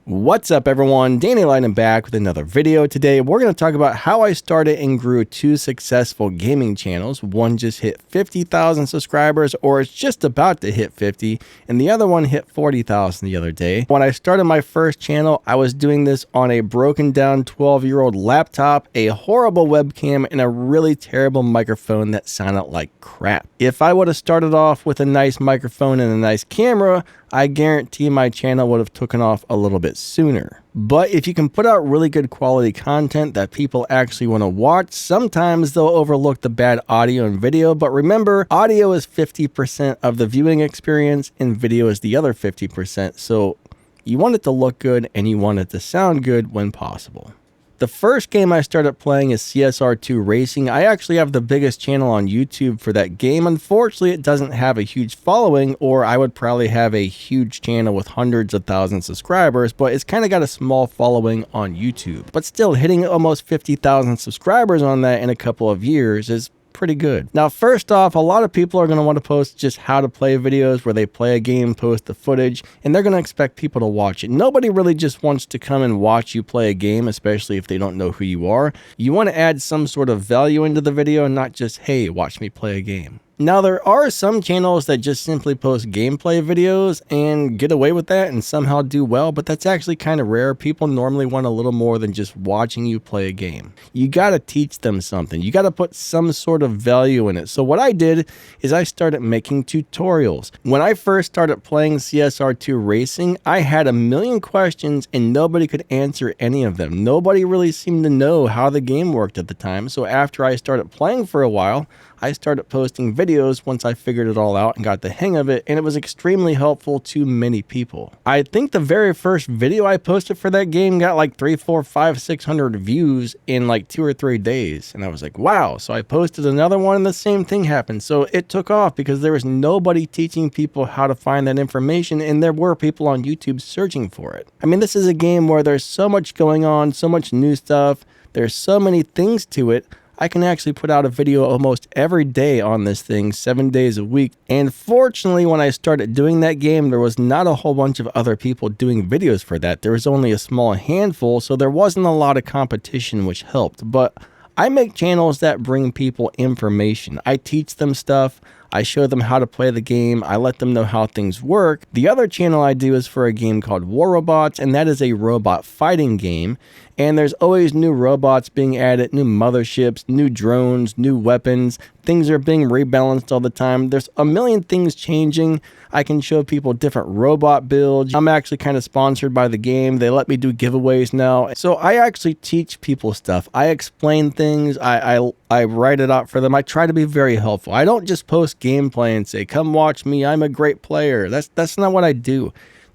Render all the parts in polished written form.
What's up everyone, Danny Lightning back with another video. Today we're going to talk about how I started and grew two successful gaming channels. One just hit 50,000 subscribers, or it's just about to hit 50, and the other one hit 40,000 the other day. When I started my first channel, I was doing this on a broken down 12-year-old laptop, a horrible webcam, and a really terrible microphone that sounded like crap. If I would have started off with a nice microphone and a nice camera, I guarantee my channel would have taken off a little bit sooner. But if you can put out really good quality content that people actually want to watch, sometimes they'll overlook the bad audio and video. But remember, audio is 50% of the viewing experience and video is the other 50%. So you want it to look good and you want it to sound good when possible. The first game I started playing is CSR2 Racing. I actually have the biggest channel on YouTube for that game. Unfortunately, it doesn't have a huge following, or I would probably have a huge channel with hundreds of thousands of subscribers, but it's kind of got a small following on YouTube. But still, hitting almost 50,000 subscribers on that in a couple of years is pretty good. Now, first off, a lot of people are going to want to post just how to play videos where they play a game, post the footage, and they're going to expect people to watch it. Nobody really just wants to come and watch you play a game, especially if they don't know who you are. You want to add some sort of value into the video and not just, hey, watch me play a game. Now, there are some channels that just simply post gameplay videos and get away with that and somehow do well, but that's actually kind of rare. People normally want a little more than just watching you play a game. You got to teach them something. You got to put some sort of value in it. So what I did is I started making tutorials. When I first started playing CSR2 Racing, I had a million questions and nobody could answer any of them. Nobody really seemed to know how the game worked at the time. So after I started playing for a while, I started posting videos once I figured it all out and got the hang of it, and it was extremely helpful to many people. I think the very first video I posted for that game got like 300, 400, 500, 600 views in like 2 or 3 days, and I was like, wow. So I posted another one and the same thing happened. So it took off because there was nobody teaching people how to find that information, and there were people on YouTube searching for it. I mean, this is a game where there's so much going on, so much new stuff, there's so many things to it. I can actually put out a video almost every day on this thing, 7 days a week. And fortunately, when I started doing that game, there was not a whole bunch of other people doing videos for that. There was only a small handful, so there wasn't a lot of competition, which helped. But I make channels that bring people information. I teach them stuff. I show them how to play the game. I let them know how things work. The other channel I do is for a game called War Robots, and that is a robot fighting game. And there's always new robots being added, new motherships, new drones, new weapons. Things are being rebalanced all the time. There's a million things changing. I can show people different robot builds. I'm actually kind of sponsored by the game. They let me do giveaways now. So I actually teach people stuff. I explain things. I write it out for them. I try to be very helpful. I don't just post gameplay and say, come watch me, I'm a great player. That's not what I do.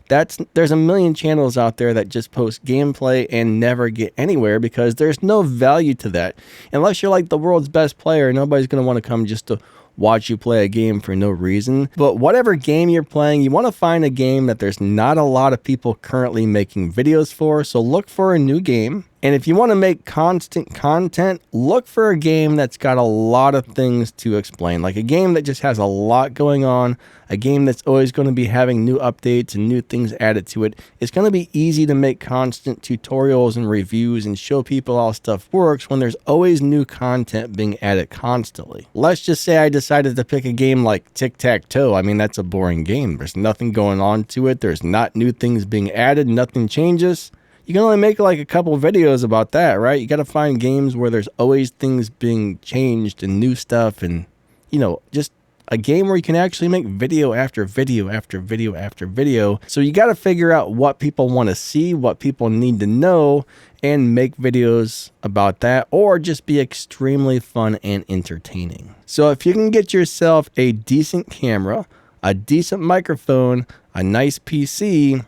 There's a million channels out there that just post gameplay and never get anywhere because there's no value to that. Unless you're like the world's best player, nobody's going to want to come just to watch you play a game for no reason. But whatever game you're playing, you want to find a game that there's not a lot of people currently making videos for. So look for a new game. And if you want to make constant content, look for a game that's got a lot of things to explain. Like a game that just has a lot going on, a game that's always going to be having new updates and new things added to it. It's going to be easy to make constant tutorials and reviews and show people how stuff works when there's always new content being added constantly. Let's just say I decided to pick a game like tic-tac-toe. I mean, that's a boring game. There's nothing going on to it. There's not new things being added. Nothing changes. You can only make like a couple videos about that, right? You got to find games where there's always things being changed and new stuff and, you know, just a game where you can actually make video after video after video after video. So you got to figure out what people want to see, what people need to know, and make videos about that, or just be extremely fun and entertaining. So if you can get yourself a decent camera, a decent microphone, a nice PC,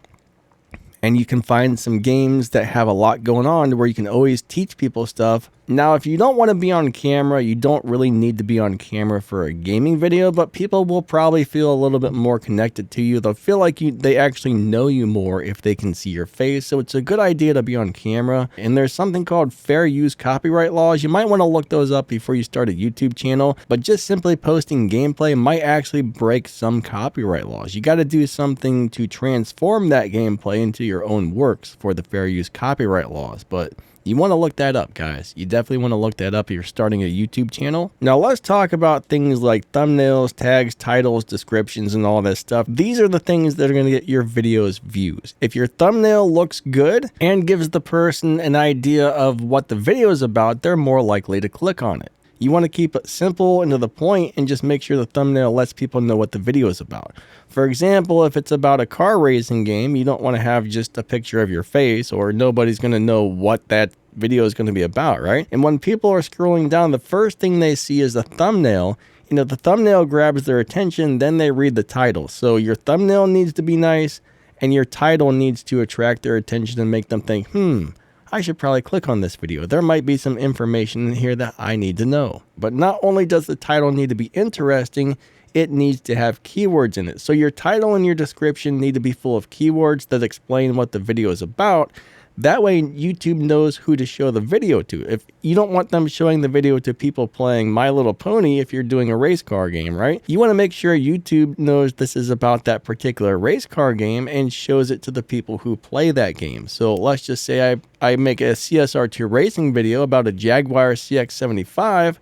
and you can find some games that have a lot going on where you can always teach people stuff, Now, if you don't want to be on camera, you don't really need to be on camera for a gaming video, but people will probably feel a little bit more connected to you. They'll feel like they actually know you more if they can see your face. So it's a good idea to be on camera. And there's something called fair use copyright laws. You might want to look those up before you start a YouTube channel, but just simply posting gameplay might actually break some copyright laws. You got to do something to transform that gameplay into your own works for the fair use copyright laws. But you want to look that up, guys. You definitely want to look that up if you're starting a YouTube channel. Now, let's talk about things like thumbnails, tags, titles, descriptions, and all that stuff. These are the things that are going to get your videos views. If your thumbnail looks good and gives the person an idea of what the video is about, they're more likely to click on it. You want to keep it simple and to the point and just make sure the thumbnail lets people know what the video is about. For example, if it's about a car racing game, you don't want to have just a picture of your face, or nobody's going to know what that video is going to be about, right? And when people are scrolling down, the first thing they see is the thumbnail. You know, the thumbnail grabs their attention, then they read the title. So your thumbnail needs to be nice, and your title needs to attract their attention and make them think, I should probably click on this video. There might be some information in here that I need to know. But not only does the title need to be interesting, it needs to have keywords in it. So your title and your description need to be full of keywords that explain what the video is about. That way YouTube knows who to show the video to. If you don't want them showing the video to people playing My Little Pony if you're doing a race car game, right? You want to make sure YouTube knows this is about that particular race car game and shows it to the people who play that game. So let's just say I make a CSR2 racing video about a Jaguar CX-75.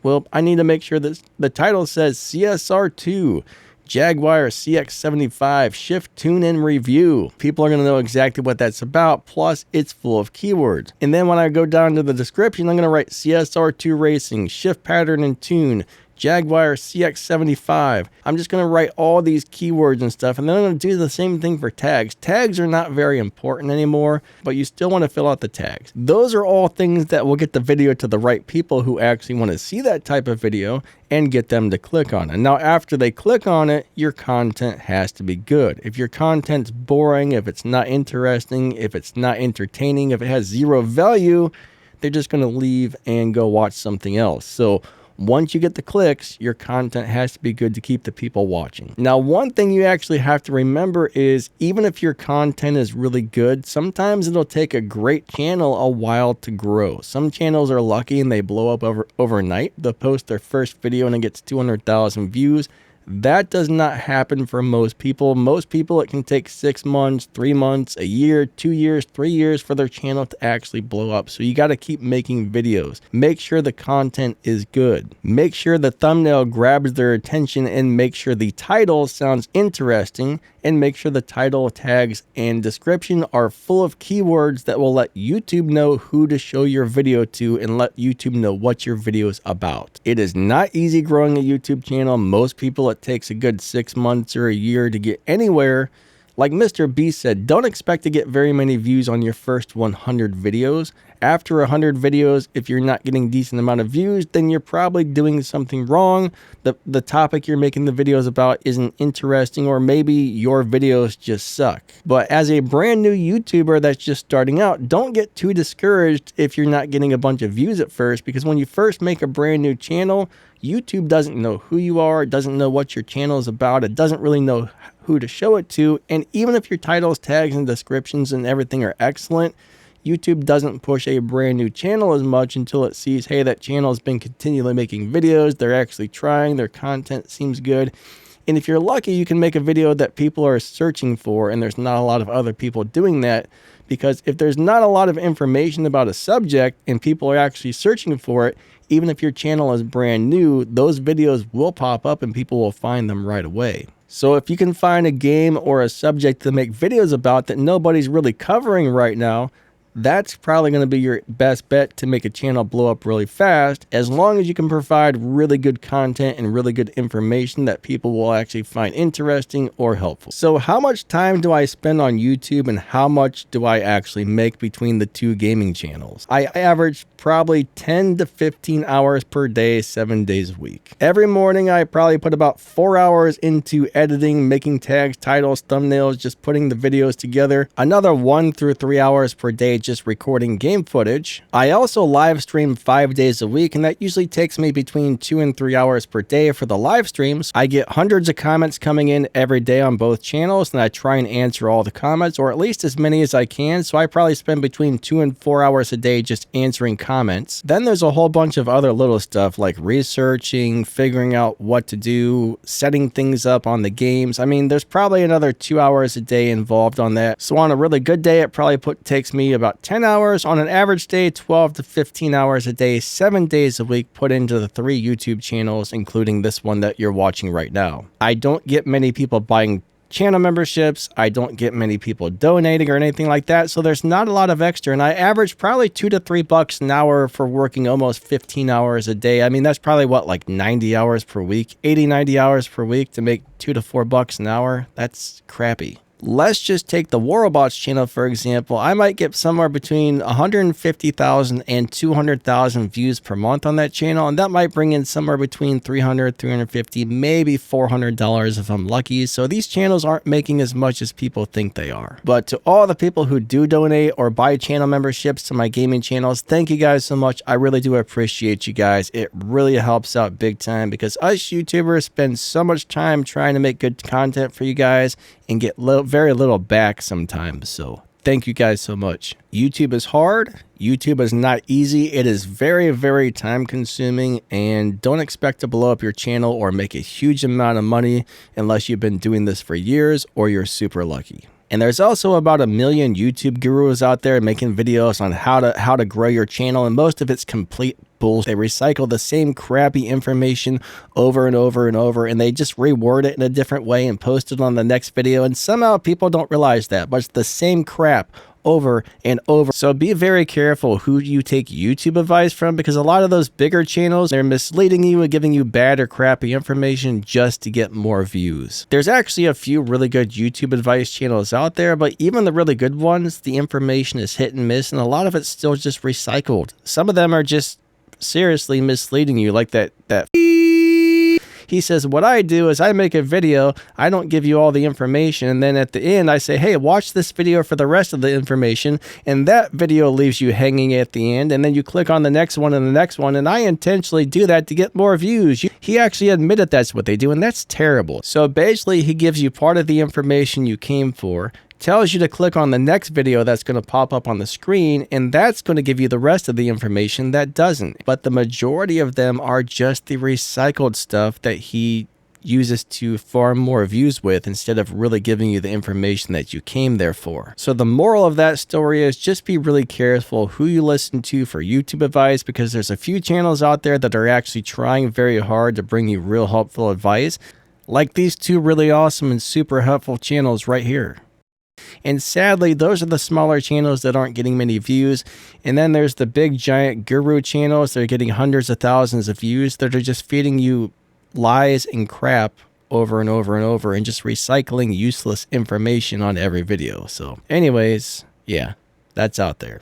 Well, I need to make sure that the title says CSR2. Jaguar CX-75 Shift Tune and Review. People are going to know exactly what that's about, plus it's full of keywords. And then when I go down to the description, I'm going to write CSR2 Racing, Shift Pattern and Tune, Jaguar CX-75. I'm just going to write all these keywords and stuff, and then I'm going to do the same thing for tags. Tags are not very important anymore, but you still want to fill out the tags. Those are all things that will get the video to the right people who actually want to see that type of video and get them to click on it. Now, after they click on it, your content has to be good. If your content's boring, if it's not interesting, if it's not entertaining, if it has zero value, they're just going to leave and go watch something else. So once you get the clicks, your content has to be good to keep the people watching. Now, one thing you actually have to remember is even if your content is really good, sometimes it'll take a great channel a while to grow. Some channels are lucky and they blow up overnight. They'll post their first video and it gets 200,000 views. That does not happen for most people. Most people, it can take 6 months, 3 months, a year, 2 years, 3 years for their channel to actually blow up. So you got to keep making videos. Make sure the content is good. Make sure the thumbnail grabs their attention, and make sure the title sounds interesting, and make sure the title, tags, and description are full of keywords that will let YouTube know who to show your video to and let YouTube know what your video is about. It is not easy growing a YouTube channel. Most people, it takes a good 6 months or a year to get anywhere. Like Mr. Beast said, don't expect to get very many views on your first 100 videos. After 100 videos, if you're not getting a decent amount of views, then you're probably doing something wrong. The topic you're making the videos about isn't interesting, or maybe your videos just suck. But as a brand new YouTuber that's just starting out, don't get too discouraged if you're not getting a bunch of views at first, because when you first make a brand new channel, YouTube doesn't know who you are, it doesn't know what your channel is about, it doesn't really know who to show it to. And even if your titles, tags, and descriptions and everything are excellent, YouTube doesn't push a brand new channel as much until it sees, hey, that channel has been continually making videos, they're actually trying, their content seems good. And if you're lucky, you can make a video that people are searching for, and there's not a lot of other people doing that. Because if there's not a lot of information about a subject and people are actually searching for it, even if your channel is brand new, those videos will pop up and people will find them right away. So if you can find a game or a subject to make videos about that nobody's really covering right now, that's probably going to be your best bet to make a channel blow up really fast, as long as you can provide really good content and really good information that people will actually find interesting or helpful. So how much time do I spend on YouTube, and how much do I actually make between the two gaming channels? I average probably 10 to 15 hours per day, 7 days a week. Every morning, I probably put about 4 hours into editing, making tags, titles, thumbnails, just putting the videos together. Another 1 through 3 hours per day just recording game footage. I also live stream 5 days a week, and that usually takes me between 2 and 3 hours per day for the live streams. I get hundreds of comments coming in every day on both channels, and I try and answer all the comments, or at least as many as I can, so I probably spend between 2 and 4 hours a day just answering comments. Then there's a whole bunch of other little stuff like researching, figuring out what to do, setting things up on the games. I mean, there's probably another 2 hours a day involved on that. So on a really good day, it probably takes me about 10 hours. On an average day, 12 to 15 hours a day, 7 days a week put into the 3 YouTube channels, including this one that you're watching right now. I don't get many people buying channel memberships. I don't get many people donating or anything like that, so there's not a lot of extra, and I average probably $2 to $3 an hour for working almost 15 hours a day. I mean, that's probably what, like 90 hours per week, 80-90 hours per week to make $2 to $4 an hour. That's crappy. Let's just take the War Robots channel, for example. I might get somewhere between 150,000 and 200,000 views per month on that channel, and that might bring in somewhere between $300, $350, maybe $400 if I'm lucky. So these channels aren't making as much as people think they are. But to all the people who do donate or buy channel memberships to my gaming channels, thank you guys so much. I really do appreciate you guys. It really helps out big time because us YouTubers spend so much time trying to make good content for you guys and get very little back sometimes. So thank you guys so much. YouTube is hard. YouTube is not easy. It is very, very time consuming, and don't expect to blow up your channel or make a huge amount of money unless you've been doing this for years or you're super lucky. And there's also about 1 million YouTube gurus out there making videos on how to grow your channel, and most of it's complete bullshit. They recycle the same crappy information over and over and over, and they just reword it in a different way and post it on the next video, and somehow people don't realize that, but it's the same crap over and over. So be very careful who you take YouTube advice from, because a lot of those bigger channels, they're misleading you and giving you bad or crappy information just to get more views. There's actually a few really good YouTube advice channels out there, but even the really good ones, the information is hit and miss, and a lot of it's still just recycled. Some of them are just seriously misleading you, like that he says, what I do is I make a video, I don't give you all the information, and then at the end I say, hey, watch this video for the rest of the information, and that video leaves you hanging at the end, and then you click on the next one and the next one, and I intentionally do that to get more views. He actually admitted that's what they do, and that's terrible. So basically he gives you part of the information you came for, tells you to click on the next video that's going to pop up on the screen, and that's going to give you the rest of the information that doesn't. But the majority of them are just the recycled stuff that he uses to farm more views with, instead of really giving you the information that you came there for. So the moral of that story is just be really careful who you listen to for YouTube advice, because there's a few channels out there that are actually trying very hard to bring you real helpful advice, like these 2 really awesome and super helpful channels right here. And sadly, those are the smaller channels that aren't getting many views. And then there's the big giant guru channels that are getting hundreds of thousands of views that are just feeding you lies and crap over and over and over and just recycling useless information on every video. So anyways, yeah, that's out there.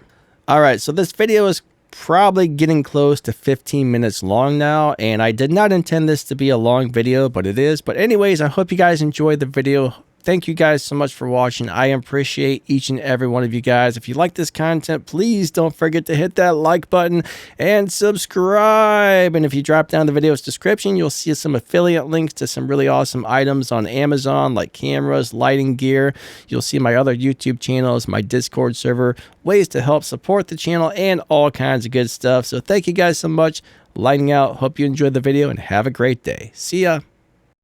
All right, so this video is probably getting close to 15 minutes long now, and I did not intend this to be a long video, but it is. But anyways, I hope you guys enjoyed the video. Thank you guys so much for watching. I appreciate each and every one of you guys. If you like this content, please don't forget to hit that like button and subscribe. And if you drop down the video's description, you'll see some affiliate links to some really awesome items on Amazon, like cameras, lighting gear. You'll see my other YouTube channels, my Discord server, ways to help support the channel, and all kinds of good stuff. So thank you guys so much. Lighting out. Hope you enjoyed the video and have a great day. See ya.